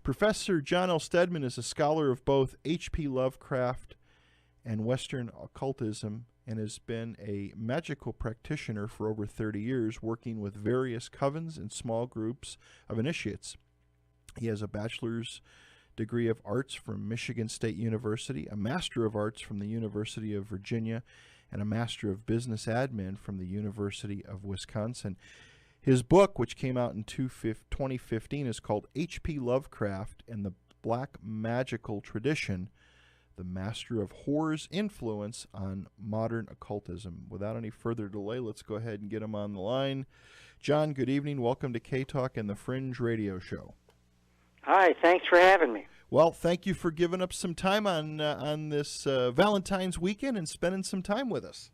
Professor John L. Steadman is a scholar of both H.P. Lovecraft and Western occultism and has been a magical practitioner for over 30 years, working with various covens and small groups of initiates. He has a bachelor's degree of arts from Michigan State University, a Master of Arts from the University of Virginia, and a Master of Business Admin from the University of Wisconsin. His book, which came out in 2015, is called H.P. Lovecraft and the Black Magical Tradition, the Master of Horror's Influence on Modern Occultism. Without any further delay, let's go ahead and get him on the line. John, good evening. Welcome to K-Talk and the Fringe Radio Show. Hi, thanks for having me. Well, thank you for giving up some time on this Valentine's weekend and spending some time with us.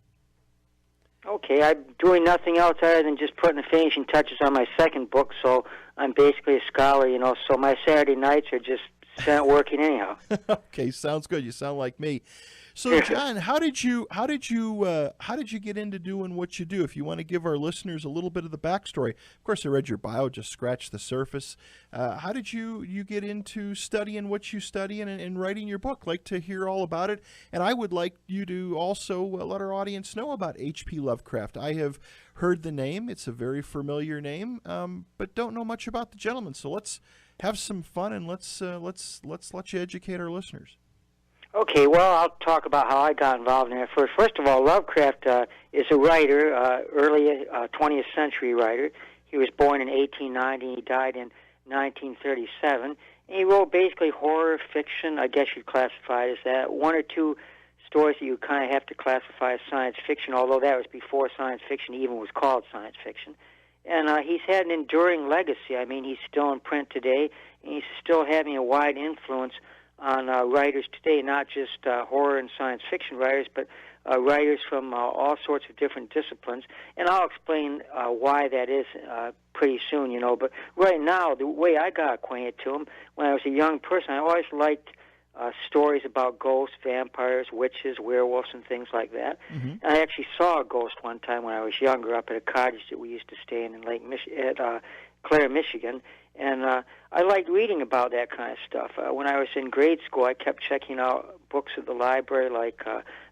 Okay, I'm doing nothing else other than just putting the finishing touches on my second book, so I'm basically a scholar, so my Saturday nights are just spent working anyhow. Okay, sounds good. You sound like me. So, John, how did you get into doing what you do? If you want to give our listeners a little bit of the backstory. Of course, I read your bio, just scratched the surface. How did you get into studying what you study and writing your book? I'd like to hear all about it. And I would like you to also let our audience know about H.P. Lovecraft. I have heard the name. It's a very familiar name, but don't know much about the gentleman. So let's have some fun and let's let you educate our listeners. Okay, well, I'll talk about how I got involved in it first. First of all, Lovecraft is a writer, early 20th century writer. He was born in 1890. He died in 1937. And he wrote basically horror fiction. I guess you'd classify it as that. One or two stories that you kind of have to classify as science fiction, although that was before science fiction even was called science fiction. And he's had an enduring legacy. I mean, he's still in print today, and he's still having a wide influence on writers today, not just horror and science fiction writers, but writers from all sorts of different disciplines. And I'll explain why that is pretty soon, But right now, the way I got acquainted to him, when I was a young person, I always liked stories about ghosts, vampires, witches, werewolves, and things like that. Mm-hmm. And I actually saw a ghost one time when I was younger up at a cottage that we used to stay in Clare, Michigan. And I liked reading about that kind of stuff. When I was in grade school, I kept checking out books at the library, like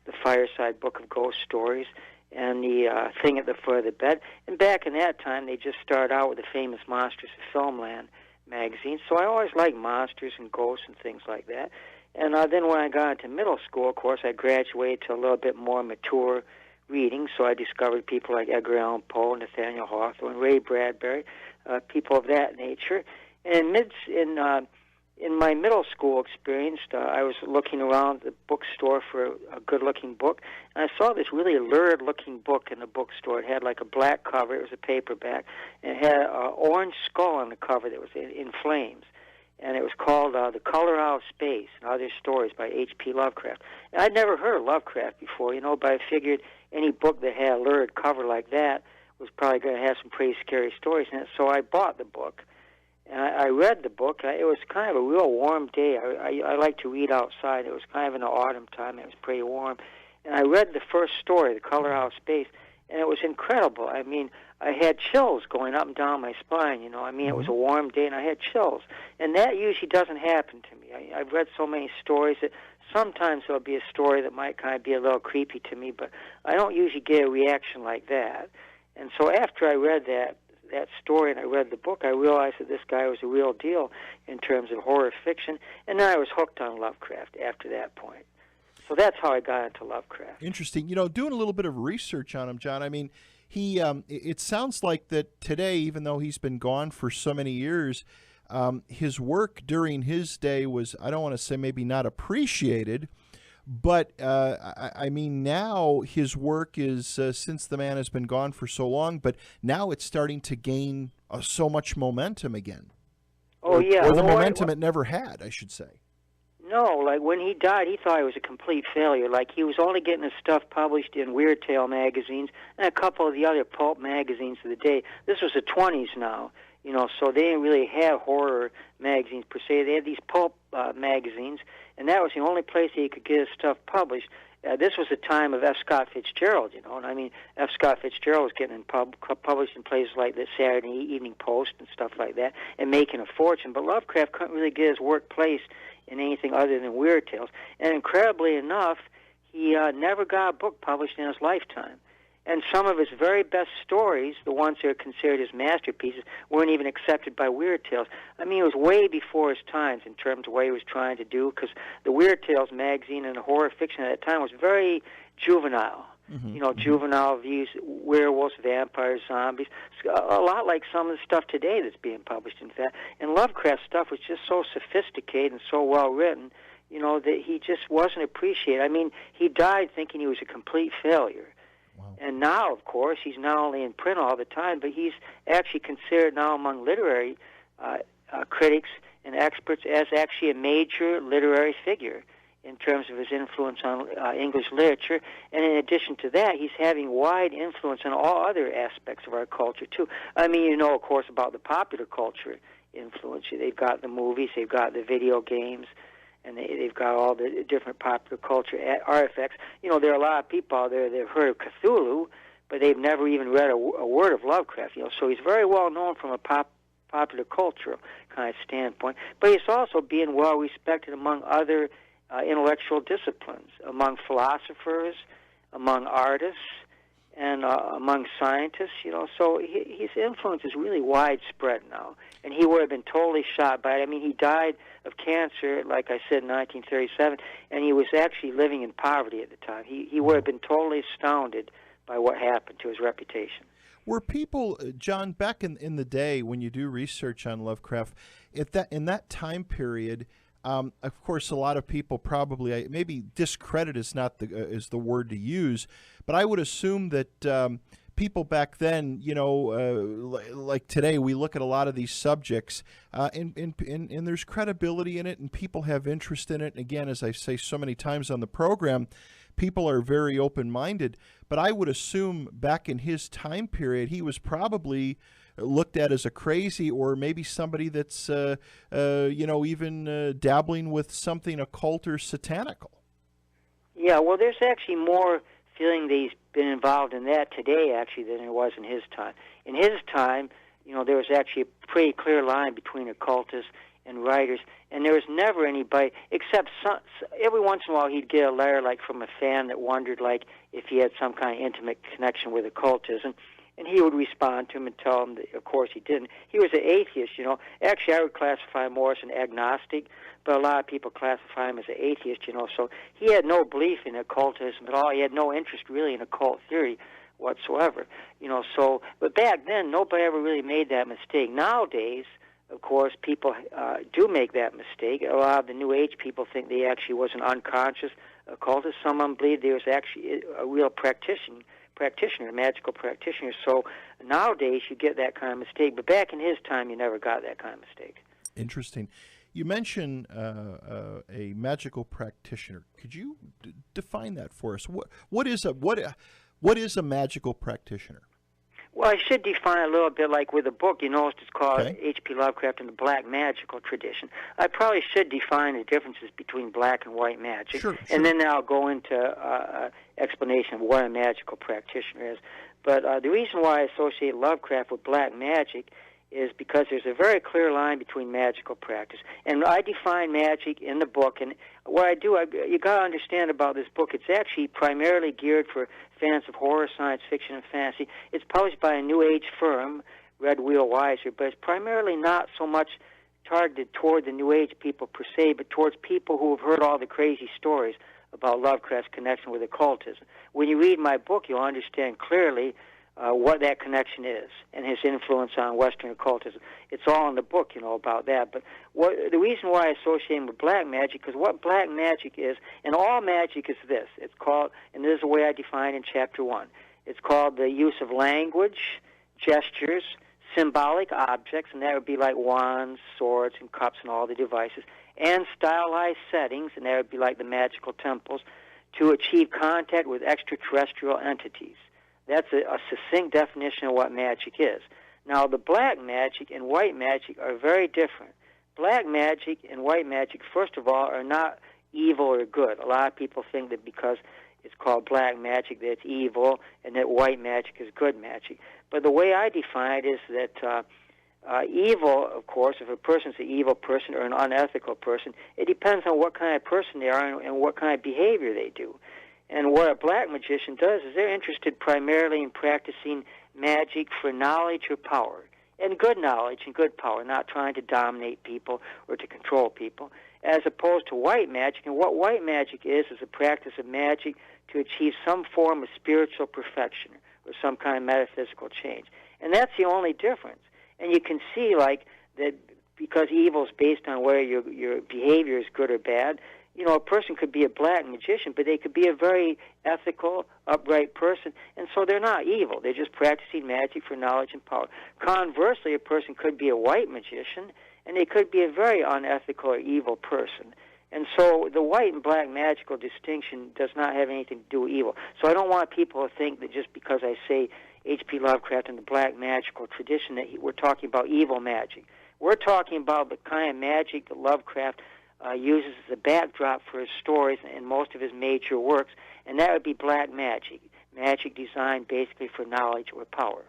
the Fireside Book of Ghost Stories and the Thing at the Foot of the Bed. And back in that time, they just started out with the famous Monsters of Filmland magazine. So I always liked monsters and ghosts and things like that. And then when I got into middle school, of course, I graduated to a little bit more mature reading. So I discovered people like Edgar Allan Poe, Nathaniel Hawthorne, Ray Bradbury, people of that nature. And in my middle school experience, I was looking around the bookstore for a good-looking book, and I saw this really lurid-looking book in the bookstore. It had like a black cover. It was a paperback, and it had an orange skull on the cover that was in flames. And it was called The Color Out of Space and Other Stories by H.P. Lovecraft. And I'd never heard of Lovecraft before, but I figured any book that had a lurid cover like that was probably going to have some pretty scary stories in it. So I bought the book, and I read the book. It was kind of a real warm day. I like to read outside. It was kind of in the autumn time. It was pretty warm. And I read the first story, The Color Out of Space, and it was incredible. I mean, I had chills going up and down my spine, It was a warm day, and I had chills. And that usually doesn't happen to me. I've read so many stories that sometimes there'll be a story that might kind of be a little creepy to me, but I don't usually get a reaction like that. And so after I read that story and I read the book, I realized that this guy was a real deal in terms of horror fiction, and then I was hooked on Lovecraft after that point. So that's how I got into Lovecraft. Interesting. Doing a little bit of research on him, John, I mean, he it sounds like that today, even though he's been gone for so many years, his work during his day was, I don't want to say maybe not appreciated, but I mean, now his work is, since the man has been gone for so long, but now it's starting to gain so much momentum again. Oh, yeah. Or the momentum it never had, I should say. No, like when he died, he thought he was a complete failure. Like he was only getting his stuff published in Weird Tale magazines and a couple of the other pulp magazines of the day. This was the 20s now, so they didn't really have horror magazines per se. They had these pulp magazines, and that was the only place he could get his stuff published. This was the time of F. Scott Fitzgerald, you know, and I mean, F. Scott Fitzgerald was getting published in places like the Saturday Evening Post and stuff like that, and making a fortune. But Lovecraft couldn't really get his work placed in anything other than weird tales. And incredibly enough, he never got a book published in his lifetime. And some of his very best stories, the ones that are considered his masterpieces, weren't even accepted by Weird Tales. I mean, it was way before his times in terms of what he was trying to do, because the Weird Tales magazine and the horror fiction at that time was very juvenile. Mm-hmm. You know, juvenile views, werewolves, vampires, zombies, a lot like some of the stuff today that's being published, in fact. And Lovecraft's stuff was just so sophisticated and so well written, you know, that he just wasn't appreciated. I mean, he died thinking he was a complete failure. Wow. And now, of course, he's not only in print all the time, but he's actually considered now among literary critics and experts as actually a major literary figure in terms of his influence on English literature. And in addition to that, he's having wide influence on all other aspects of our culture, too. I mean, you know, of course, about the popular culture influence. They've got the movies, they've got the video games, and they've got all the different popular culture artifacts. You know, there are a lot of people out there that have heard of Cthulhu, but they've never even read a word of Lovecraft. You know, so he's very well known from a popular culture kind of standpoint. But he's also being well respected among other intellectual disciplines, among philosophers, among artists, and among scientists. You know, so his influence is really widespread now, and he would have been totally shocked by it. I mean, he died of cancer, like I said, in 1937, and he was actually living in poverty at the time. He would have been totally astounded by what happened to his reputation. Were people, John, back in the day when you do research on Lovecraft, in that time period, of course, a lot of people probably, maybe discredit is not is the word to use, but I would assume that people back then, you know, like today, we look at a lot of these subjects, and there's credibility in it, and people have interest in it. And again, as I say so many times on the program, people are very open-minded. But I would assume back in his time period, he was probably looked at as a crazy, or maybe somebody that's, you know, even dabbling with something occult or satanical. Yeah, well, there's actually more feeling that he's been involved in that today, actually, than there was in his time. In his time, you know, there was actually a pretty clear line between occultists and writers, and there was never anybody, except every once in a while he'd get a letter, like, from a fan that wondered, like, if he had some kind of intimate connection with occultism, and he would respond to him and tell him that, of course, he didn't. He was an atheist, you know. Actually, I would classify him more as an agnostic, but a lot of people classify him as an atheist, you know. So he had no belief in occultism at all. He had no interest, really, in occult theory whatsoever, you know. So, but back then, nobody ever really made that mistake. Nowadays, of course, people do make that mistake. A lot of the New Age people think they actually was an unconscious occultist. Some of them believe there was actually a real practitioner, a magical practitioner. So nowadays you get that kind of mistake, but back in his time you never got that kind of mistake. Interesting. You mentioned a magical practitioner. Could you define that for us? What is a magical practitioner? Well, I should define a little bit, like with the book, you noticed it's called H.P. Lovecraft and the Black Magical Tradition. I probably should define the differences between black and white magic, sure. And then I'll go into explanation of what a magical practitioner is. But the reason why I associate Lovecraft with black magic is because there's a very clear line between magical practice. And I define magic in the book, and what I do, you got to understand about this book, it's actually primarily geared for fans of horror, science fiction, and fantasy. It's published by a New Age firm, Red Wheel Weiser, but it's primarily not so much targeted toward the New Age people per se, but towards people who have heard all the crazy stories about Lovecraft's connection with occultism. When you read my book, you'll understand clearly what that connection is and his influence on Western occultism. It's all in the book, you know, about that. But the reason why I associate him with black magic, because what black magic is, and all magic is this, it's called, and this is the way I define in Chapter 1, it's called the use of language, gestures, symbolic objects, and that would be like wands, swords, and cups and all the devices, and stylized settings, and that would be like the magical temples, to achieve contact with extraterrestrial entities. That's a succinct definition of what magic is. Now, the black magic and white magic are very different. Black magic and white magic, first of all, are not evil or good. A lot of people think that because it's called black magic, that's evil, and that white magic is good magic. But the way I define it is that evil, of course, if a person's an evil person or an unethical person, it depends on what kind of person they are and what kind of behavior they do. And what a black magician does is they're interested primarily in practicing magic for knowledge or power, and good knowledge and good power, not trying to dominate people or to control people, as opposed to white magic. And what white magic is a practice of magic to achieve some form of spiritual perfection or some kind of metaphysical change. And that's the only difference. And you can see, like, that because evil is based on whether your behavior is good or bad, you know, a person could be a black magician, but they could be a very ethical, upright person, and so they're not evil. They're just practicing magic for knowledge and power. Conversely, a person could be a white magician, and they could be a very unethical or evil person. And so the white and black magical distinction does not have anything to do with evil. So I don't want people to think that just because I say H.P. Lovecraft and the black magical tradition that we're talking about evil magic. We're talking about the kind of magic that Lovecraft uses as a backdrop for his stories and most of his major works, and that would be black magic, magic designed basically for knowledge or power.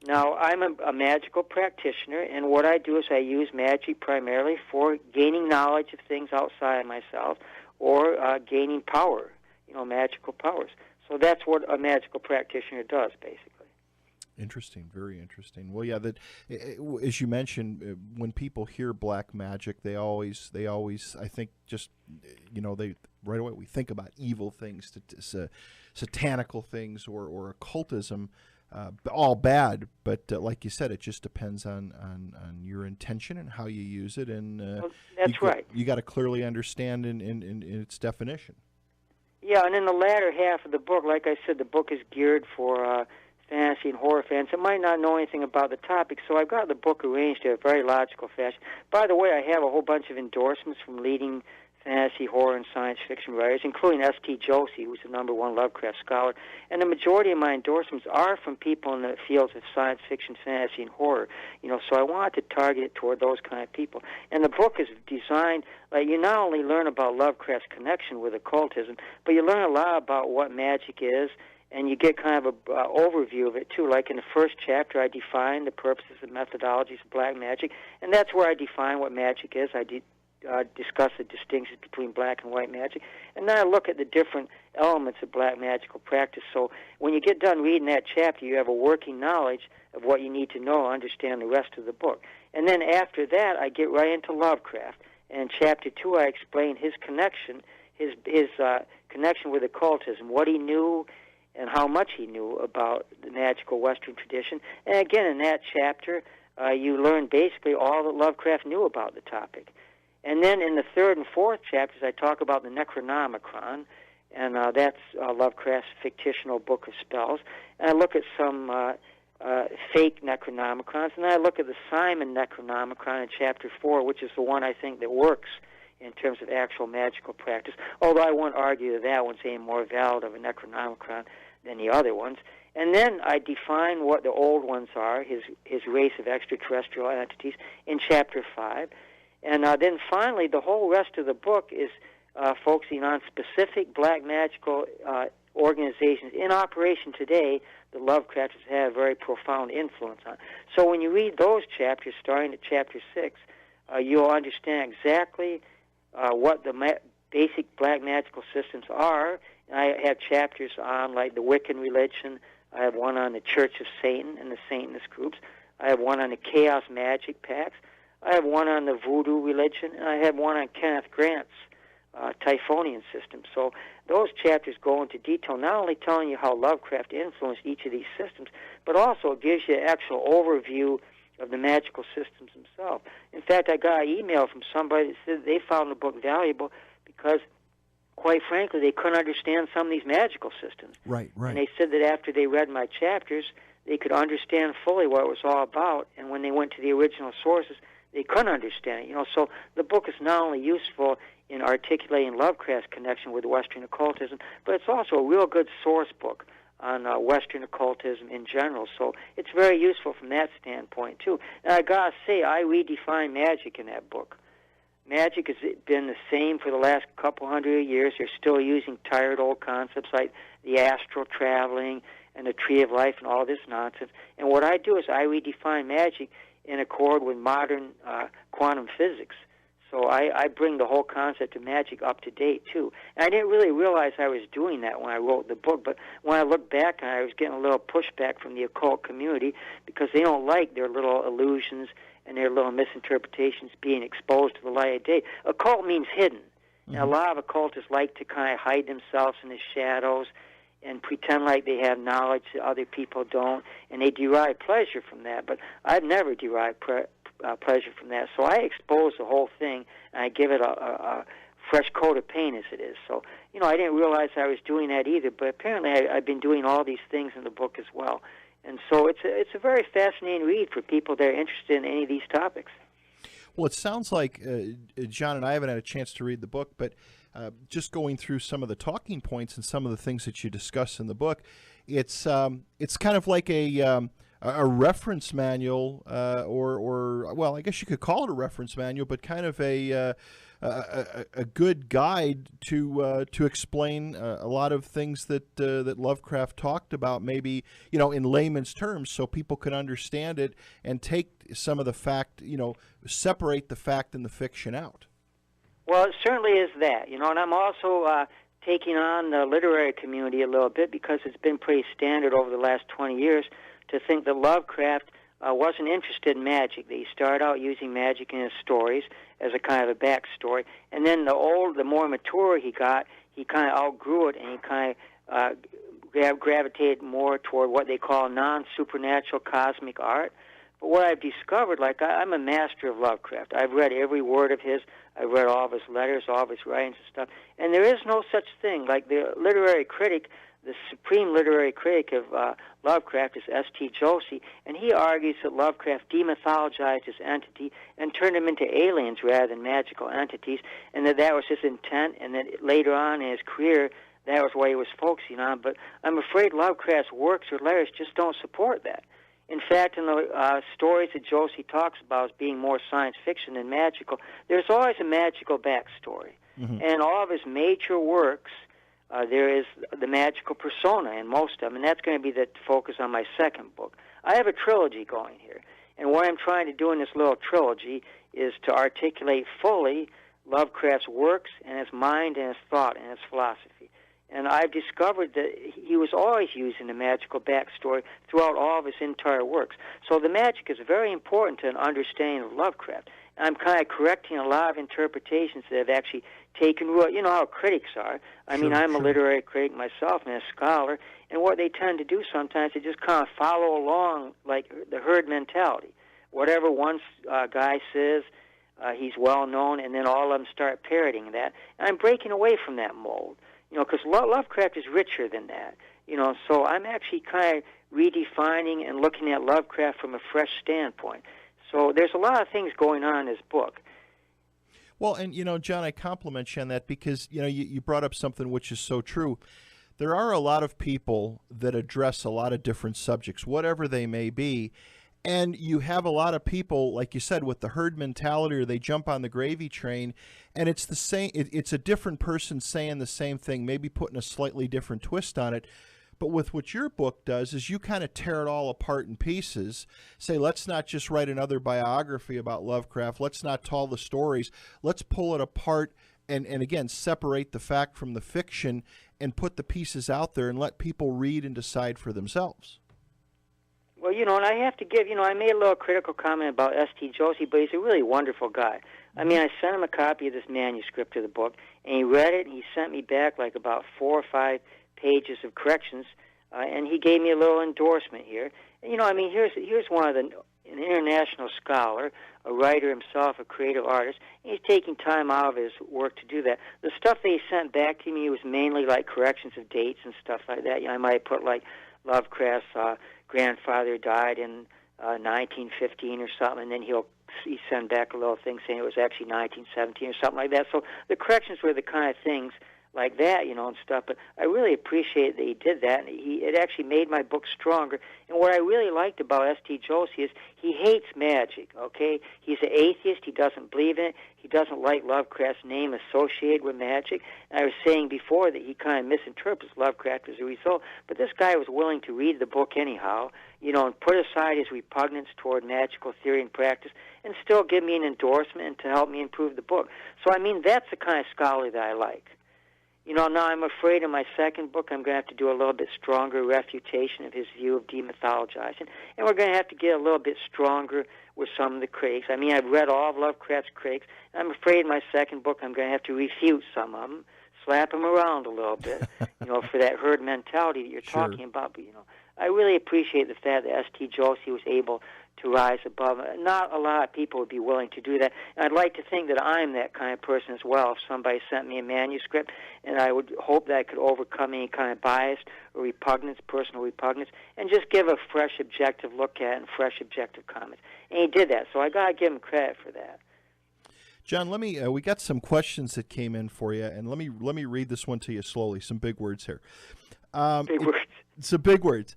Now, I'm a magical practitioner, and what I do is I use magic primarily for gaining knowledge of things outside of myself or gaining power, you know, magical powers. So that's what a magical practitioner does, basically. Interesting, very interesting. Well, yeah, that as you mentioned, when people hear black magic, they always, I think, just, you know, they right away we think about evil things, satanical things, or occultism, all bad. But like you said, it just depends on your intention and how you use it, and well, that's right. You got to clearly understand in its definition. Yeah, and in the latter half of the book, like I said, the book is geared for fantasy and horror fans that might not know anything about the topic, so I've got the book arranged in a very logical fashion. By the way, I have a whole bunch of endorsements from leading fantasy, horror, and science fiction writers, including S.T. Josie, who's the #1 Lovecraft scholar, and the majority of my endorsements are from people in the fields of science fiction, fantasy, and horror, you know, so I wanted to target it toward those kind of people. And the book is designed, like, you not only learn about Lovecraft's connection with occultism, but you learn a lot about what magic is, and you get kind of an overview of it, too. Like in the first chapter, I define the purposes and methodologies of black magic, and that's where I define what magic is. I discuss the distinctions between black and white magic, and then I look at the different elements of black magical practice. So when you get done reading that chapter, you have a working knowledge of what you need to know to understand the rest of the book. And then after that, I get right into Lovecraft. And in Chapter 2, I explain his connection, his connection with occultism, what he knew and how much he knew about the magical Western tradition. And again, in that chapter, you learn basically all that Lovecraft knew about the topic. And then in the third and fourth chapters, I talk about the Necronomicon, and that's Lovecraft's fictional book of spells. And I look at some fake Necronomicons, and I look at the Simon Necronomicon in Chapter 4, which is the one I think that works in terms of actual magical practice, although I won't argue that that one's any more valid of a Necronomicon than the other ones. And then I define what the old ones are, his race of extraterrestrial entities, in Chapter 5. And then finally, the whole rest of the book is focusing on specific black magical organizations in operation today that Lovecraft has had a very profound influence on. So when you read those chapters, starting at Chapter 6, you'll understand exactly what the basic black magical systems are. And I have chapters on, like, the Wiccan religion. I have one on the Church of Satan and the Satanist groups. I have one on the Chaos Magic Pacts. I have one on the Voodoo religion, and I have one on Kenneth Grant's Typhonian system. So those chapters go into detail, not only telling you how Lovecraft influenced each of these systems, but also it gives you an actual overview of the magical systems themselves. In fact, I got an email from somebody that said they found the book valuable because, quite frankly, they couldn't understand some of these magical systems. Right. And they said that after they read my chapters, they could understand fully what it was all about, and when they went to the original sources, they couldn't understand it. You know, so the book is not only useful in articulating Lovecraft's connection with Western occultism, but it's also a real good source book on Western occultism in general. So it's very useful from that standpoint, too. And I got to say, I redefine magic in that book. magic has been the same for the last couple hundred years. They're still using tired old concepts like the astral traveling and the tree of life and all this nonsense. And what I do is I redefine magic in accord with modern quantum physics. So I bring the whole concept of magic up to date, too. And I didn't really realize I was doing that when I wrote the book, but when I look back, I was getting a little pushback from the occult community because they don't like their little illusions and their little misinterpretations being exposed to the light of day. Occult means hidden. Mm-hmm. And a lot of occultists like to kind of hide themselves in the shadows and pretend like they have knowledge that other people don't, and they derive pleasure from that. But I've never derived pleasure from that. So I expose the whole thing, and I give it a fresh coat of paint as it is. So, I didn't realize I was doing that either, but apparently I've been doing all these things in the book as well. And so it's a very fascinating read for people that are interested in any of these topics. Well, it sounds like, John and I haven't had a chance to read the book, but just going through some of the talking points and some of the things that you discuss in the book, it's kind of like a reference manual, or well, I guess you could call it a reference manual, but kind of a good guide to explain a lot of things that Lovecraft talked about, maybe in layman's terms, so people can understand it and take some of the fact, separate the fact and the fiction out. Well, it certainly is that, and I'm also taking on the literary community a little bit because it's been pretty standard over the last 20 years to think that Lovecraft wasn't interested in magic. He started out using magic in his stories as a kind of a backstory, and then the more mature he got, he kind of outgrew it, and he kind of gravitated more toward what they call non-supernatural cosmic art. But what I've discovered, I'm a master of Lovecraft. I've read every word of his. I've read all of his letters, all of his writings and stuff. And there is no such thing. Like the literary critic, the supreme literary critic of Lovecraft is S.T. Joshi, and he argues that Lovecraft demythologized his entity and turned them into aliens rather than magical entities, and that was his intent, and that later on in his career, that was what he was focusing on. But I'm afraid Lovecraft's works or letters just don't support that. In fact, in the stories that Joshi talks about as being more science fiction than magical, there's always a magical backstory. Mm-hmm. And all of his major works, there is the magical persona in most of them, and that's going to be the focus on my second book. I have a trilogy going here, and what I'm trying to do in this little trilogy is to articulate fully Lovecraft's works and his mind and his thought and his philosophy. And I've discovered that he was always using the magical backstory throughout all of his entire works. So the magic is very important to an understanding of Lovecraft. And I'm kind of correcting a lot of interpretations that have actually taken root. You know how critics are. I mean, I'm a literary critic myself and a scholar, and what they tend to do sometimes is just kind of follow along like the herd mentality. Whatever one guy says, he's well known, and then all of them start parroting that. And I'm breaking away from that mold. Because Lovecraft is richer than that. So I'm actually kind of redefining and looking at Lovecraft from a fresh standpoint. So there's a lot of things going on in this book. Well, and, John, I compliment you on that because, you brought up something which is so true. There are a lot of people that address a lot of different subjects, whatever they may be. And you have a lot of people, like you said, with the herd mentality, or they jump on the gravy train, and it's the same. It's a different person saying the same thing, maybe putting a slightly different twist on it. But with what your book does is you kind of tear it all apart in pieces. Say, let's not just write another biography about Lovecraft. Let's not tell the stories. Let's pull it apart and again, separate the fact from the fiction and put the pieces out there and let people read and decide for themselves. Well, and I have to give, I made a little critical comment about S.T. Joshi, but he's a really wonderful guy. I mean, I sent him a copy of this manuscript of the book, and he read it, and he sent me back like about 4 or 5 pages of corrections, and he gave me a little endorsement here. And, here's one of an international scholar, a writer himself, a creative artist, and he's taking time out of his work to do that. The stuff that he sent back to me was mainly like corrections of dates and stuff like that. I might put like Lovecraft's grandfather died in 1915 or something, and then he send back a little thing saying it was actually 1917 or something like that. So the corrections were the kind of things like that, and stuff. But I really appreciate that he did that, and it actually made my book stronger. And what I really liked about S.T. Josie is he hates magic, okay? He's an atheist. He doesn't believe in it. He doesn't like Lovecraft's name associated with magic. And I was saying before that he kind of misinterprets Lovecraft as a result. But this guy was willing to read the book anyhow, and put aside his repugnance toward magical theory and practice and still give me an endorsement and to help me improve the book. So, that's the kind of scholar that I like. Now I'm afraid in my second book I'm going to have to do a little bit stronger refutation of his view of demythologizing, and we're going to have to get a little bit stronger with some of the critics. I've read all of Lovecraft's critics, and I'm afraid in my second book I'm going to have to refute some of them, slap them around a little bit, for that herd mentality that you're talking about. But, I really appreciate the fact that S.T. Josie was able to rise above. Not a lot of people would be willing to do that. And I'd like to think that I'm that kind of person as well. If somebody sent me a manuscript, and I would hope that I could overcome any kind of bias or repugnance, personal repugnance, and just give a fresh, objective look at it and fresh, objective comments. And he did that, so I got to give him credit for that. John, let me. We got some questions that came in for you, and let me read this one to you slowly. Some big words here. Big words. Some big words.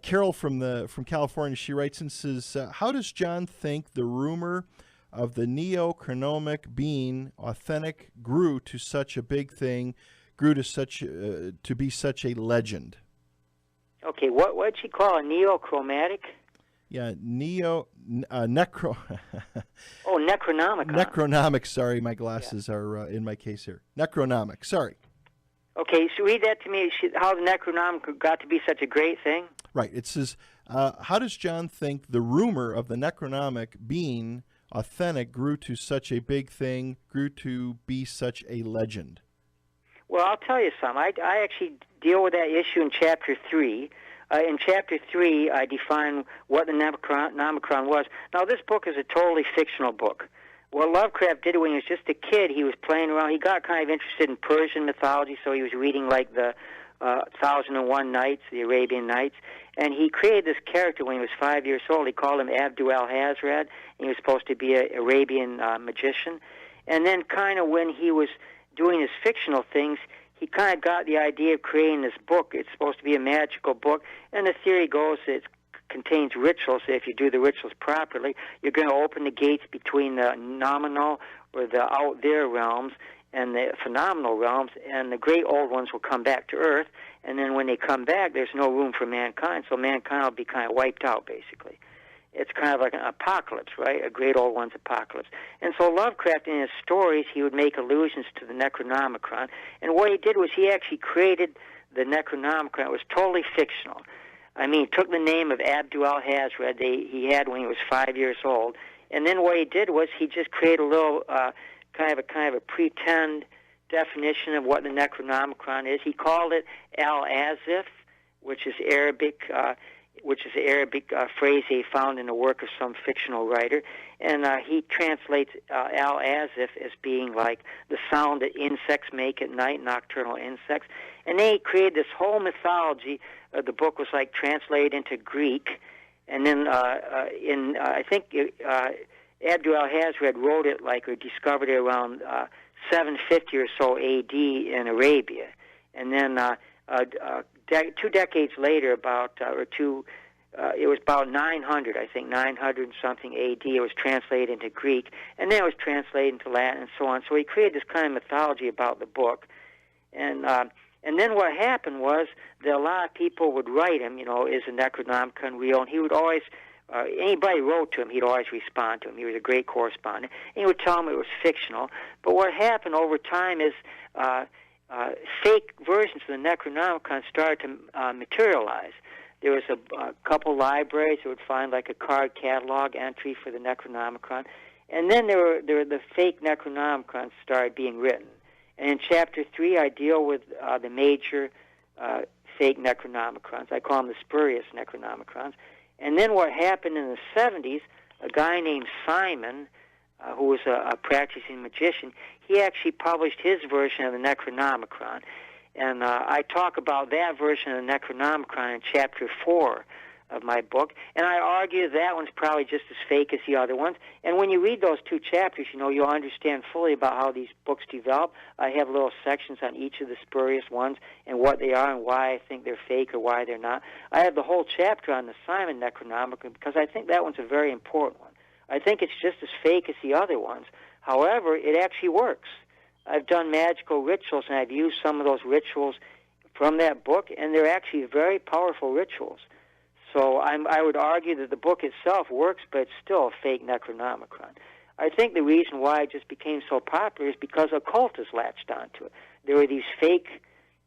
Carol from California, she writes and says, how does John think the rumor of the neochronomic being authentic grew to such a big thing, grew to be such a legend? Okay, what'd she call it? Neochromatic? Yeah, necro. Oh, necronomic. Necronomic. Sorry, my glasses are in my case here. Necronomic. Sorry. Okay, so read that to me. How the Necronomicon got to be such a great thing? Right. It says, how does John think the rumor of the Necronomic being authentic grew to such a big thing, grew to be such a legend? Well, I'll tell you something. I actually deal with that issue in Chapter 3. In Chapter 3, I define what the Necronomicon was. Now, this book is a totally fictional book. What Lovecraft did when he was just a kid, he was playing around. He got kind of interested in Persian mythology, so he was reading like the 1001 Nights, the Arabian Nights, and he created this character when he was 5 years old. He called him Abdul-Hazred, and he was supposed to be an Arabian magician. And then kind of when he was doing his fictional things, he kind of got the idea of creating this book. It's supposed to be a magical book, and the theory goes that it contains rituals. So if you do the rituals properly, you're going to open the gates between the nominal or the out there realms and the phenomenal realms, and the great old ones will come back to Earth, and then when they come back, there's no room for mankind, so mankind will be kind of wiped out, basically. It's kind of like an apocalypse, right? A great old one's apocalypse. And so Lovecraft, in his stories, he would make allusions to the Necronomicon, and what he did was he actually created the Necronomicon. It was totally fictional. I mean, he took the name of Abdul-Hazred he had when he was 5 years old, and then what he did was he just created a little kind of a pretend definition of what the Necronomicon is. He called it Al-Azif, which is Arabic, the Arabic phrase he found in the work of some fictional writer, and he translates Al-Azif as being like the sound that insects make at night, nocturnal insects. And then he created this whole mythology. The book was like translated into Greek, and then I think Abdul-Hazred wrote it or discovered it around 750 or so A.D. in Arabia, and then 2 decades later, it was about 900, I think, 900 and something A.D. It was translated into Greek, and then it was translated into Latin and so on. So he created this kind of mythology about the book, and then what happened was that a lot of people would write him, is the Necronomicon real? And he would always, anybody wrote to him, he'd always respond to him. He was a great correspondent. And he would tell them it was fictional. But what happened over time is fake versions of the Necronomicon started to materialize. There was a couple libraries that would find like a card catalog entry for the Necronomicon. And then there were the fake Necronomicons started being written. And in Chapter 3, I deal with the major fake Necronomicons. I call them the spurious Necronomicons. And then what happened in the 70s, a guy named Simon, who was a practicing magician, he actually published his version of the Necronomicon. And I talk about that version of the Necronomicon in Chapter 4 of my book, and I argue that one's probably just as fake as the other ones. And when you read those 2 chapters, you'll understand fully about how these books develop. I have little sections on each of the spurious ones and what they are and why I think they're fake or why they're not. I have the whole chapter on the Simon Necronomicon because I think that one's a very important one. I think it's just as fake as the other ones. However, it actually works. I've done magical rituals, and I've used some of those rituals from that book, and they're actually very powerful rituals. So I would argue that the book itself works, but it's still a fake Necronomicon. I think the reason why it just became so popular is because occultists latched onto it. There were these fake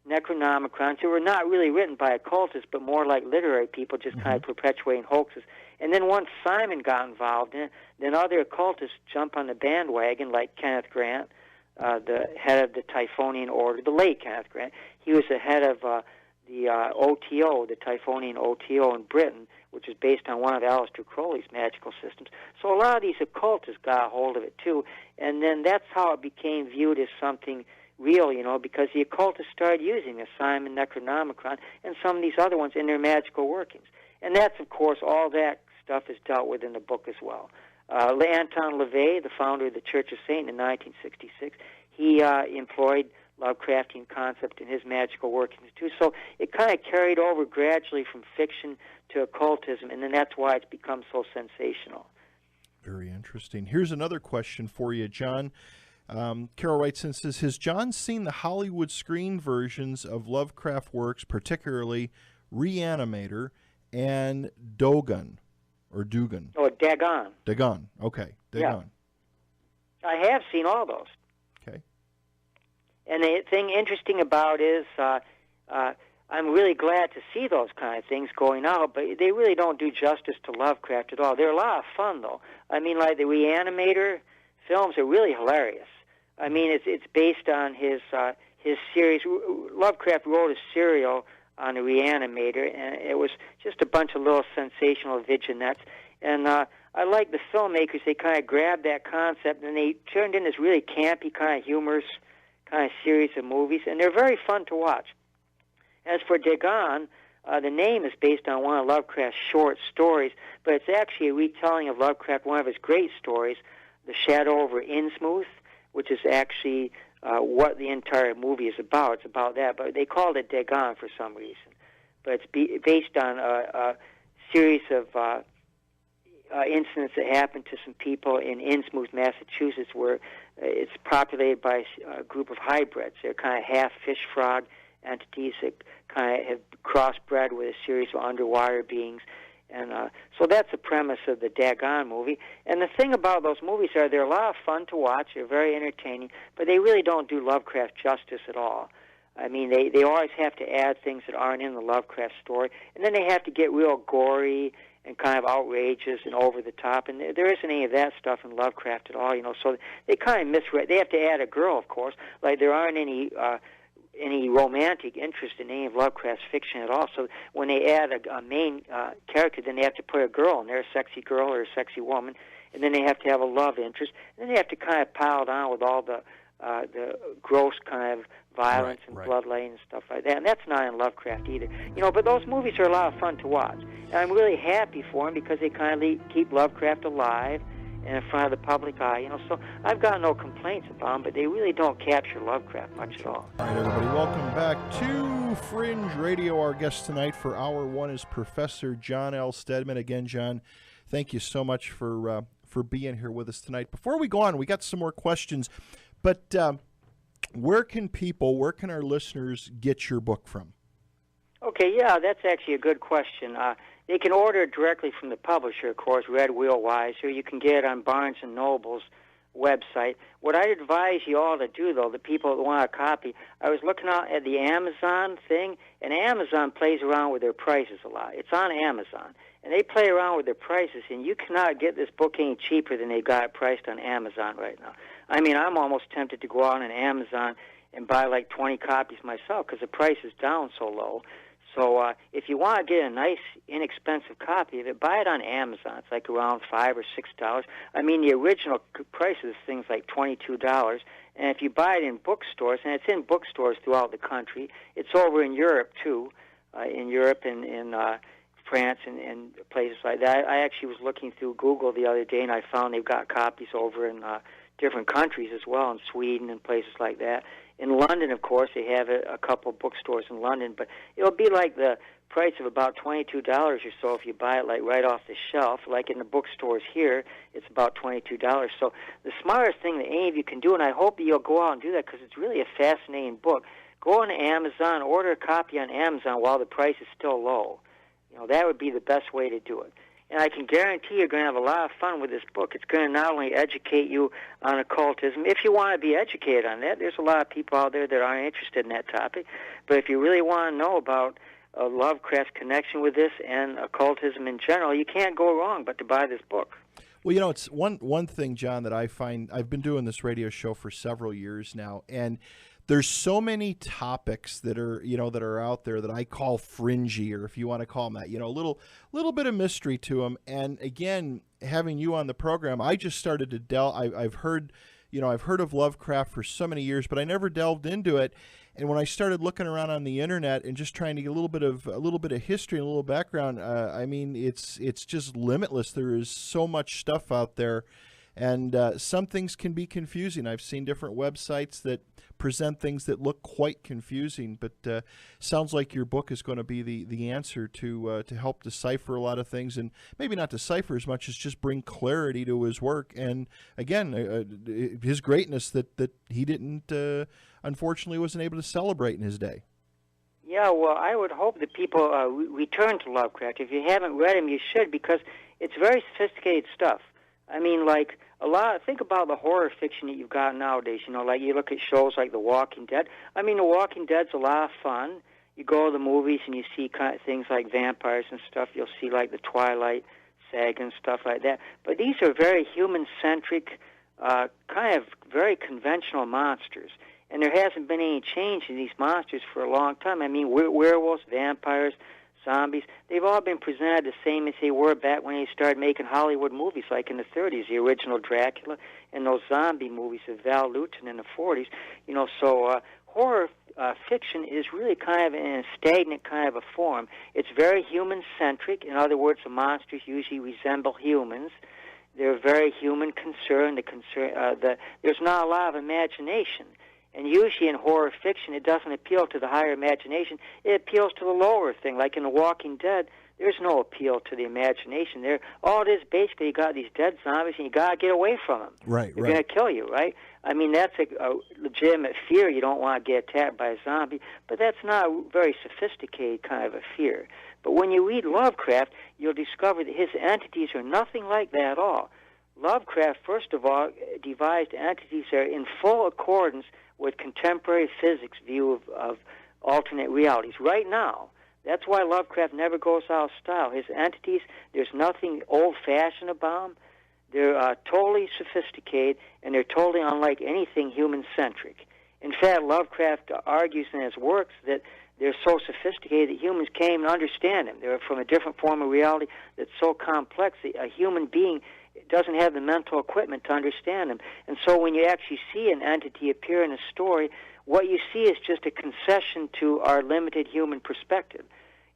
Necronomicons who were not really written by occultists, but more like literary people just kind of perpetuating hoaxes. And then once Simon got involved in it, then other occultists jump on the bandwagon, like Kenneth Grant, the head of the Typhonian Order, the late Kenneth Grant. He was the head of the OTO, the Typhonian OTO in Britain, which is based on one of Aleister Crowley's magical systems. So a lot of these occultists got a hold of it, too. And then that's how it became viewed as something real, because the occultists started using the Simon Necronomicon and some of these other ones in their magical workings. And that's, of course, all that stuff is dealt with in the book as well. Anton LaVey, the founder of the Church of Satan in 1966, he employed Lovecraftian concept in his magical workings too. So it kind of carried over gradually from fiction to occultism, and then that's why it's become so sensational. Very interesting. Here's another question for you, John. Carol writes and says, has John seen the Hollywood screen versions of Lovecraft works, particularly Reanimator and Dogon, or Dugan? Oh, Dagon. Dagon, okay. Dagon. Yeah. I have seen all those. Okay. And the thing interesting about is I'm really glad to see those kind of things going out, but they really don't do justice to Lovecraft at all. They're a lot of fun, though. I mean, like the Reanimator films are really hilarious. I mean, it's based on his series. Lovecraft wrote a serial on the Reanimator, and it was just a bunch of little sensational vignettes. And I like the filmmakers. They kind of grabbed that concept, and they turned in this really campy, kind of humorous kind of series of movies, and they're very fun to watch. As for Dagon, the name is based on one of Lovecraft's short stories, but it's actually a retelling of Lovecraft, one of his great stories, The Shadow over Innsmouth, which is actually what the entire movie is about. It's about that, but they called it Dagon for some reason. But it's based on a series of incidents that happened to some people in Innsmouth, Massachusetts, where it's populated by a group of hybrids. They're kind of half fish-frog entities that kind of have crossbred with a series of underwater beings. And so that's the premise of the Dagon movie. And the thing about those movies are they're a lot of fun to watch. They're very entertaining, but they really don't do Lovecraft justice at all. I mean, they always have to add things that aren't in the Lovecraft story, and then they have to get real gory and kind of outrageous and over the top, and there isn't any of that stuff in Lovecraft at all, So they kind of misread. They have to add a girl, of course. Like there aren't any romantic interest in any of Lovecraft's fiction at all. So when they add a main character, then they have to put a girl in there, a sexy girl or a sexy woman, and then they have to have a love interest, and then they have to kind of pile down with all the gross kind of violence and bloodletting and stuff like that. And that's not in Lovecraft either. But those movies are a lot of fun to watch. And I'm really happy for them because they kind of keep Lovecraft alive and in front of the public eye. So I've got no complaints about them, but they really don't capture Lovecraft much at all. All right, everybody, welcome back to Fringe Radio. Our guest tonight for Hour 1 is Professor John L. Steadman. Again, John, thank you so much for being here with us tonight. Before we go on, we got some more questions, but where can our listeners get your book from? Okay, yeah, that's actually a good question. They can order it directly from the publisher, of course, Red Wheel Wise, or you can get it on Barnes & Noble's website. What I'd advise you all to do, though, the people that want a copy, I was looking out at the Amazon thing, and Amazon plays around with their prices a lot. It's on Amazon, and they play around with their prices, and you cannot get this book any cheaper than they got it priced on Amazon right now. I mean, I'm almost tempted to go out on Amazon and buy like 20 copies myself because the price is down so low. So if you want to get a nice, inexpensive copy of it, buy it on Amazon. It's like around $5 or $6. I mean, the original price of this thing's like $22. And if you buy it in bookstores, and it's in bookstores throughout the country, it's over in Europe too, in Europe and in France and places like that. I actually was looking through Google the other day, and I found they've got copies over in different countries as well, in Sweden and places like that. In London, of course, they have a couple bookstores in London, but it'll be like the price of about $22 or so if you buy it like right off the shelf. Like in the bookstores here, it's about $22. So the smartest thing that any of you can do, and I hope that you'll go out and do that because it's really a fascinating book, go on Amazon, order a copy on Amazon while the price is still low. You know, that would be the best way to do it. And I can guarantee you're going to have a lot of fun with this book. It's going to not only educate you on occultism, if you want to be educated on that. There's a lot of people out there that aren't interested in that topic. But if you really want to know about Lovecraft's connection with this and occultism in general, you can't go wrong but to buy this book. Well, you know, it's one thing, John, that I find, I've been doing this radio show for several years now, and there's so many topics that are, you know, that are out there that I call fringy, or if you want to call them that, you know, a little bit of mystery to them. And again, having you on the program, I just started to delve. I've heard of Lovecraft for so many years, but I never delved into it. And when I started looking around on the internet and just trying to get a little bit of history and a little background, I mean, it's just limitless. There is so much stuff out there, and some things can be confusing. I've seen different websites that present things that look quite confusing, but sounds like your book is going to be the answer to help decipher a lot of things, and maybe not decipher as much as just bring clarity to his work. And again, his greatness that he didn't, unfortunately, wasn't able to celebrate in his day. Yeah, well, I would hope that people return to Lovecraft. If you haven't read him, you should, because it's very sophisticated stuff. I mean, like think about the horror fiction that you've got nowadays. You know, like you look at shows like The Walking Dead. I mean, The Walking Dead's a lot of fun. You go to the movies and you see kind of things like vampires and stuff. You'll see like the Twilight Saga and stuff like that. But these are very human-centric, kind of very conventional monsters. And there hasn't been any change in these monsters for a long time. I mean, werewolves, vampires, zombies, they've all been presented the same as they were back when they started making Hollywood movies, like in the 30s, the original Dracula, and those zombie movies of Val Lewton in the 40s. You know, so horror fiction is really kind of in a stagnant kind of a form. It's very human-centric. In other words, the monsters usually resemble humans. They're very human concerned. There's not a lot of imagination. And usually in horror fiction, it doesn't appeal to the higher imagination. It appeals to the lower thing. Like in The Walking Dead, there's no appeal to the imagination there. All it is, basically, you got these dead zombies, and you got to get away from them. Right, They're going to kill you, right? I mean, that's a legitimate fear. You don't want to get attacked by a zombie, but that's not a very sophisticated kind of a fear. But when you read Lovecraft, you'll discover that his entities are nothing like that at all. Lovecraft, first of all, devised entities that are in full accordance with contemporary physics' view of alternate realities right now. That's why Lovecraft never goes out of style. His entities, there's nothing old-fashioned about them. They're totally sophisticated, and they're totally unlike anything human-centric. In fact, Lovecraft argues in his works that they're so sophisticated that humans can't even understand them. They're from a different form of reality that's so complex that a human being doesn't have the mental equipment to understand them. And so when you actually see an entity appear in a story, what you see is just a concession to our limited human perspective.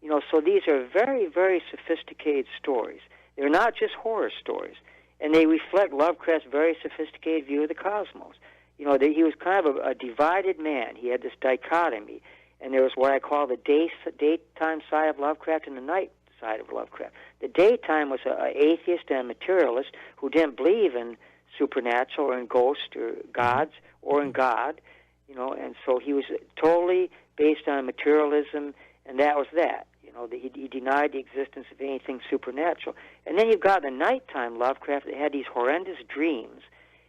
You know, so these are very, very sophisticated stories. They're not just horror stories. And they reflect Lovecraft's very sophisticated view of the cosmos. You know, he was kind of a divided man. He had this dichotomy. And there was what I call the daytime side of Lovecraft and the night side of Lovecraft. The daytime was an atheist and a materialist who didn't believe in supernatural or in ghosts or gods or in God, you know, and so he was totally based on materialism, and that was that. You know, he denied the existence of anything supernatural. And then you've got the nighttime Lovecraft that had these horrendous dreams,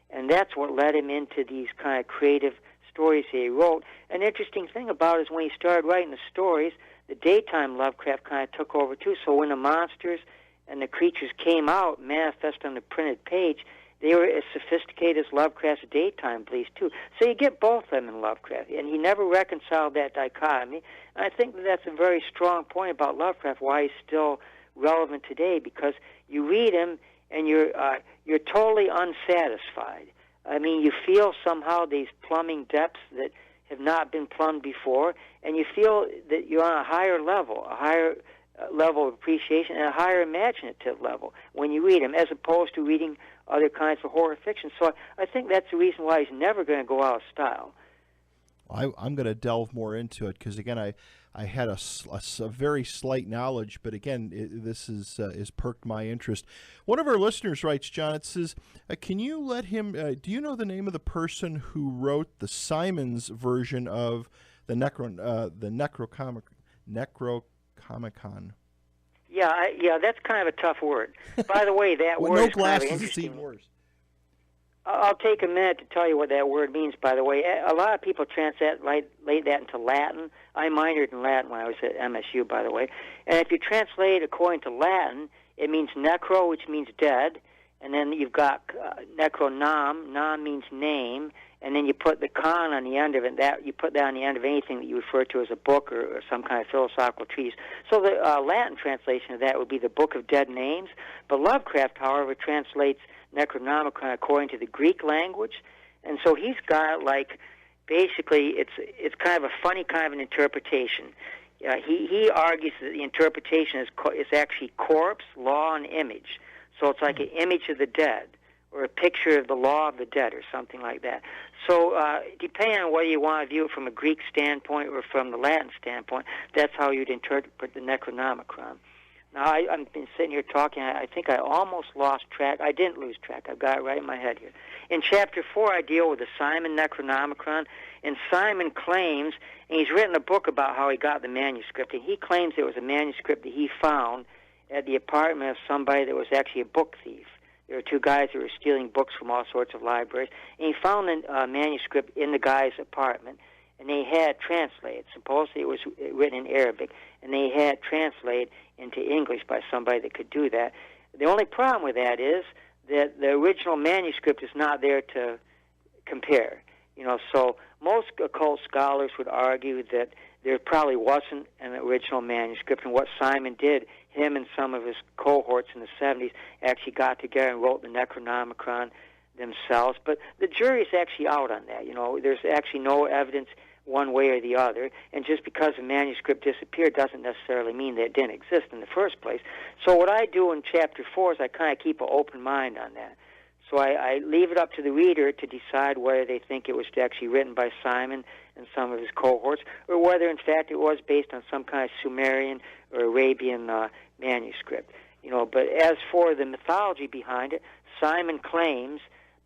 and that's what led him into these kind of creative stories he wrote. An interesting thing about it is when he started writing the stories, the daytime Lovecraft kind of took over too. So when the monsters and the creatures came out, manifest on the printed page, they were as sophisticated as Lovecraft's daytime beliefs too. So you get both of them in Lovecraft, and he never reconciled that dichotomy. And I think that's a very strong point about Lovecraft, why he's still relevant today, because you read him and you're totally unsatisfied. I mean, you feel somehow these plumbing depths that have not been plumbed before, and you feel that you're on a higher level, a higher level of appreciation and a higher imaginative level when you read him, as opposed to reading other kinds of horror fiction. So I think that's the reason why he's never going to go out of style. I'm going to delve more into it because, again, I had a very slight knowledge, but again, this is perked my interest. One of our listeners writes, John, it says, can you let him, do you know the name of the person who wrote the Simons version of the Necronomicon? Yeah, that's kind of a tough word. By the way, that well, word no is kind of glasses, interesting. it's even worse. I'll take a minute to tell you what that word means, by the way. A lot of people translate that into Latin. I minored in Latin when I was at MSU, by the way. And if you translate according to Latin, it means necro, which means dead, and then you've got necronom. Nom means name, and then you put the con on the end of it. You put that on the end of anything that you refer to as a book or some kind of philosophical treatise. So the Latin translation of that would be the Book of Dead Names. But Lovecraft, however, translates Necronomicon according to the Greek language, and so he's got basically it's kind of a funny kind of an interpretation. He argues that the interpretation is actually corpse, law, and image. So it's like an image of the dead, or a picture of the law of the dead, or something like that. So depending on whether you want to view it from a Greek standpoint or from the Latin standpoint, that's how you'd interpret the Necronomicon. Now, I've been sitting here talking. I think I almost lost track. I didn't lose track. I've got it right in my head here. In Chapter 4, I deal with the Simon Necronomicon, and Simon claims, and he's written a book about how he got the manuscript, and he claims it was a manuscript that he found at the apartment of somebody that was actually a book thief. There were two guys who were stealing books from all sorts of libraries, and he found the manuscript in the guy's apartment, and they had translated. Supposedly it was written in Arabic, and they had translated into English by somebody that could do that. The only problem with that is that the original manuscript is not there to compare. So most occult scholars would argue that there probably wasn't an original manuscript, and what Simon did, him and some of his cohorts in the 70s actually got together and wrote the Necronomicon themselves. But the jury's actually out on that. There's actually no evidence one way or the other, and just because a manuscript disappeared doesn't necessarily mean that it didn't exist in the first place. So what I do in Chapter 4 is I kind of keep an open mind on that. So I leave it up to the reader to decide whether they think it was actually written by Simon and some of his cohorts, or whether, in fact, it was based on some kind of Sumerian or Arabian manuscript. But as for the mythology behind it, Simon claims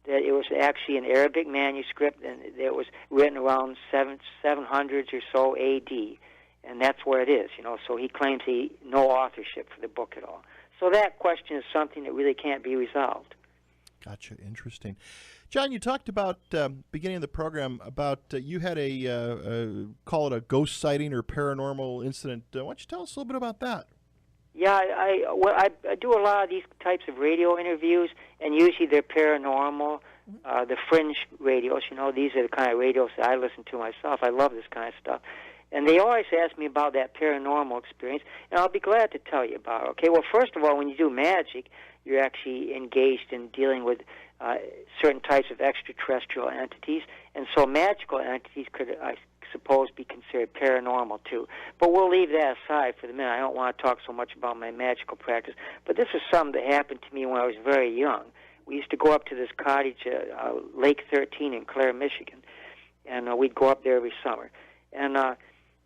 that it was actually an Arabic manuscript, and it was written around 700s or so A.D., and that's where it is, So he claims no authorship for the book at all. So that question is something that really can't be resolved. Gotcha. Interesting. John, you talked about, beginning of the program, about you had call it a ghost sighting or paranormal incident. Why don't you tell us a little bit about that? Yeah, I do a lot of these types of radio interviews, and usually they're paranormal. The Fringe radios, these are the kind of radios that I listen to myself. I love this kind of stuff. And they always ask me about that paranormal experience, and I'll be glad to tell you about it. Okay, well, first of all, when you do magic, you're actually engaged in dealing with certain types of extraterrestrial entities, and so magical entities could, I suppose, be considered paranormal too. But we'll leave that aside for the minute. I don't want to talk so much about my magical practice, but this is something that happened to me when I was very young. We used to go up to this cottage at Lake 13 in Clare, Michigan, and we'd go up there every summer. And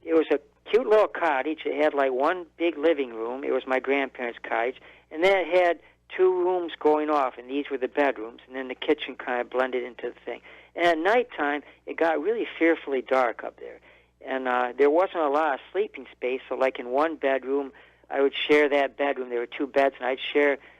it was a cute little cottage. It had one big living room. It was my grandparents' cottage, and then it had two rooms going off, and these were the bedrooms, and then the kitchen kind of blended into the thing. And at nighttime, it got really fearfully dark up there, and there wasn't a lot of sleeping space, so in one bedroom, I would share that bedroom. There were two beds, and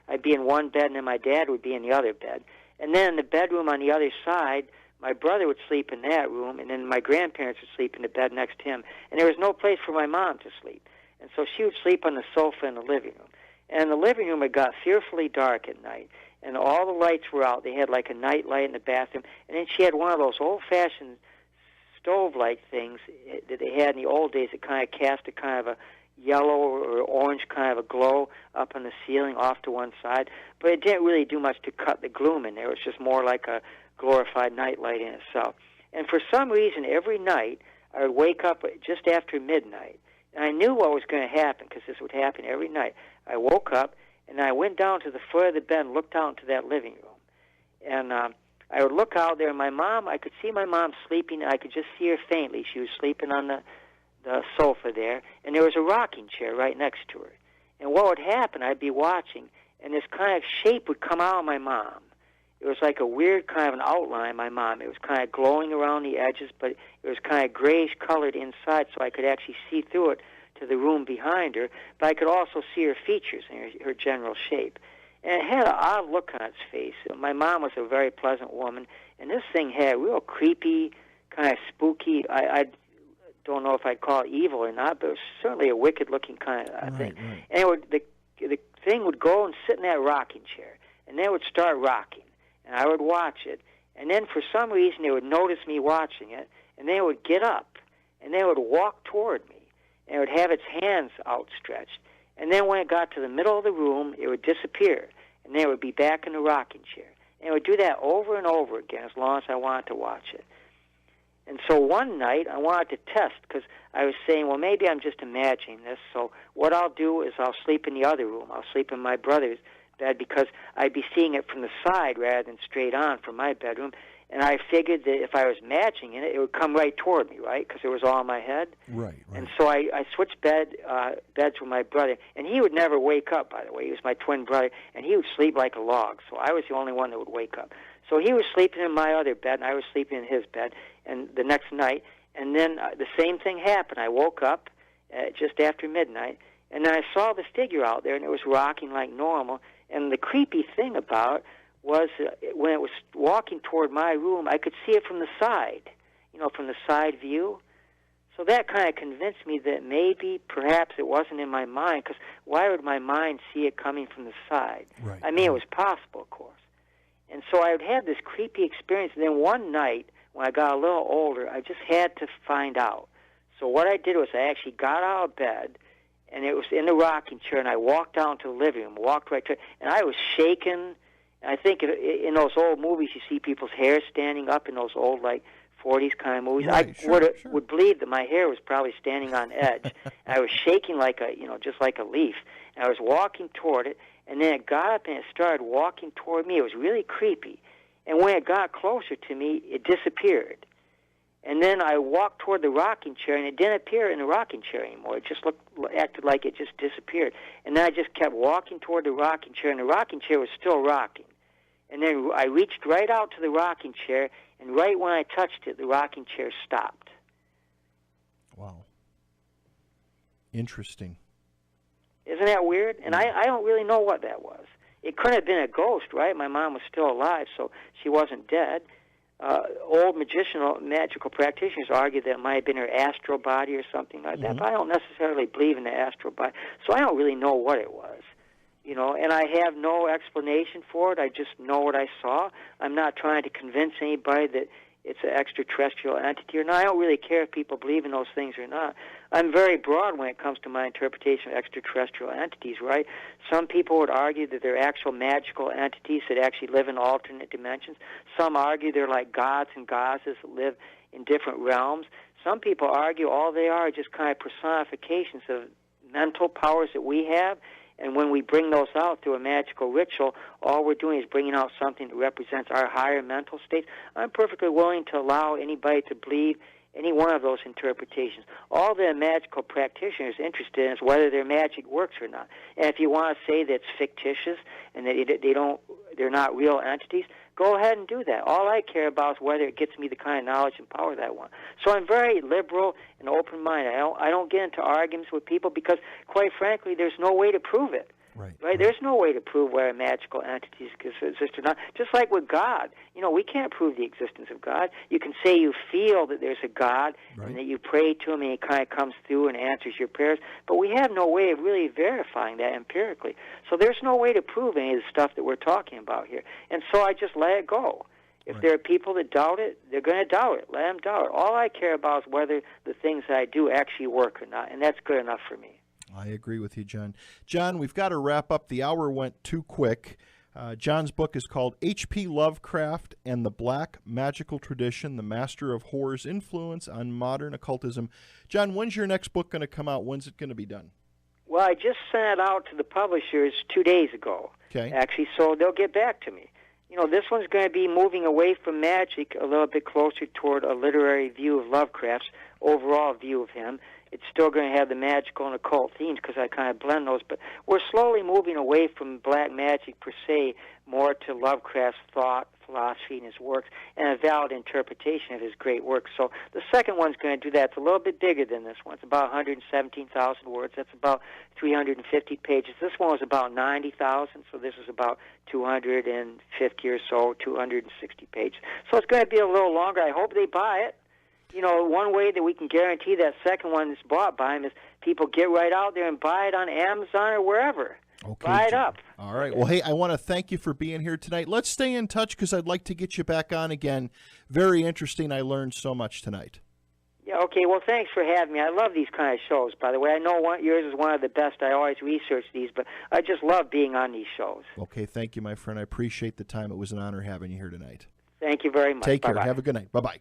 I'd be in one bed, and then my dad would be in the other bed. And then in the bedroom on the other side, my brother would sleep in that room, and then my grandparents would sleep in the bed next to him. And there was no place for my mom to sleep. And so she would sleep on the sofa in the living room. And in the living room, it got fearfully dark at night, and all the lights were out. They had a night light in the bathroom, and then she had one of those old-fashioned stove-like things that they had in the old days that kind of cast a kind of a yellow or orange kind of a glow up on the ceiling off to one side, but it didn't really do much to cut the gloom in there. It was just more like a glorified nightlight in itself. And for some reason, every night, I would wake up just after midnight, And I knew what was going to happen because this would happen every night. I woke up, and I went down to the foot of the bed and looked out into that living room. And I would look out there, and my mom, I could see my mom sleeping. I could just see her faintly. She was sleeping on the sofa there, and there was a rocking chair right next to her. And what would happen, I'd be watching, and this kind of shape would come out of my mom. It was like a weird kind of an outline, my mom. It was kind of glowing around the edges, but it was kind of grayish-colored inside, so I could actually see through it to the room behind her, but I could also see her features and her general shape. And it had an odd look on its face. My mom was a very pleasant woman, and this thing had real creepy, kind of spooky, I don't know if I'd call it evil or not, but it was certainly a wicked-looking kind of thing. Right. And the thing would go and sit in that rocking chair, and then it would start rocking, and I would watch it. And then for some reason, it would notice me watching it, and then it would get up, and then it would walk toward me, and it would have its hands outstretched. And then when it got to the middle of the room, it would disappear, and then it would be back in the rocking chair. And it would do that over and over again as long as I wanted to watch it. And so one night, I wanted to test, because I was saying, well, maybe I'm just imagining this, so what I'll do is I'll sleep in the other room. I'll sleep in my brother's bed, because I'd be seeing it from the side rather than straight on from my bedroom. And I figured that if I was matching it, it would come right toward me, right, because it was all in my head. Right. And so I switched beds with my brother, and he would never wake up, by the way. He was my twin brother, and he would sleep like a log, so I was the only one that would wake up. So he was sleeping in my other bed, and I was sleeping in his bed, and the next night, and then the same thing happened. I woke up just after midnight, and then I saw this figure out there, and it was rocking like normal, and the creepy thing about it was when it was walking toward my room, I could see it from the side, from the side view. So that kind of convinced me that maybe, perhaps it wasn't in my mind, because why would my mind see it coming from the side? Right. I mean, it was possible, of course. And so I would have this creepy experience, and then one night, when I got a little older, I just had to find out. So what I did was I actually got out of bed, and it was in the rocking chair, and I walked down to the living room, walked right to it, and I was shaking. I think in those old movies, you see people's hair standing up in those old, 40s kind of movies. Right, I would believe that my hair was probably standing on edge. I was shaking just like a leaf. And I was walking toward it, and then it got up and it started walking toward me. It was really creepy. And when it got closer to me, it disappeared. And then I walked toward the rocking chair, and it didn't appear in the rocking chair anymore. It just acted like it just disappeared. And then I just kept walking toward the rocking chair, and the rocking chair was still rocking. And then I reached right out to the rocking chair, and right when I touched it, the rocking chair stopped. Wow. Interesting. Isn't that weird? And I don't really know what that was. It couldn't have been a ghost, right? My mom was still alive, so she wasn't dead. Old magical practitioners argue that it might have been her astral body or something like that, but I don't necessarily believe in the astral body, so I don't really know what it was. And I have no explanation for it. I just know what I saw. I'm not trying to convince anybody that it's an extraterrestrial entity or not. I don't really care if people believe in those things or not. I'm very broad when it comes to my interpretation of extraterrestrial entities, right? Some people would argue that they're actual magical entities that actually live in alternate dimensions. Some argue they're like gods and goddesses that live in different realms. Some people argue all they are just kind of personifications of mental powers that we have. And when we bring those out through a magical ritual, all we're doing is bringing out something that represents our higher mental states. I'm perfectly willing to allow anybody to believe any one of those interpretations. All the magical practitioners are interested in is whether their magic works or not. And if you want to say that it's fictitious and that they're not real entities, go ahead and do that. All I care about is whether it gets me the kind of knowledge and power that I want. So I'm very liberal and open-minded. I don't get into arguments with people because, quite frankly, there's no way to prove it. Right? There's no way to prove whether magical entities exist or not. Just like with God. We can't prove the existence of God. You can say you feel that there's a God and that you pray to him and he kind of comes through and answers your prayers, but we have no way of really verifying that empirically. So there's no way to prove any of the stuff that we're talking about here. And so I just let it go. If there are people that doubt it, they're going to doubt it. Let them doubt it. All I care about is whether the things that I do actually work or not, and that's good enough for me. I agree with you, John. John, we've got to wrap up. The hour went too quick. John's book is called H.P. Lovecraft and the Black Magical Tradition, the Master of Horror's Influence on Modern Occultism. John, when's your next book going to come out? When's it going to be done? Well, I just sent it out to the publishers 2 days ago, actually, so they'll get back to me. You know, this one's going to be moving away from magic a little bit closer toward a literary view of Lovecraft's overall view of him. It's still going to have the magical and occult themes because I kind of blend those, but we're slowly moving away from black magic per se, more to Lovecraft's thought, philosophy, and his works, and a valid interpretation of his great works. So the second one's going to do that. It's a little bit bigger than this one. It's about 117,000 words. That's about 350 pages. This one was about 90,000, so this is about 250 or so, 260 pages. So it's going to be a little longer. I hope they buy it. You know, one way that we can guarantee that second one is bought by him is people get right out there and buy it on Amazon or wherever. Okay, buy it up. All right. Well, hey, I want to thank you for being here tonight. Let's stay in touch because I'd like to get you back on again. Very interesting. I learned so much tonight. Yeah, okay. Well, thanks for having me. I love these kind of shows, by the way. I know yours is one of the best. I always research these, but I just love being on these shows. Okay, thank you, my friend. I appreciate the time. It was an honor having you here tonight. Thank you very much. Take care. Bye-bye. Have a good night. Bye-bye.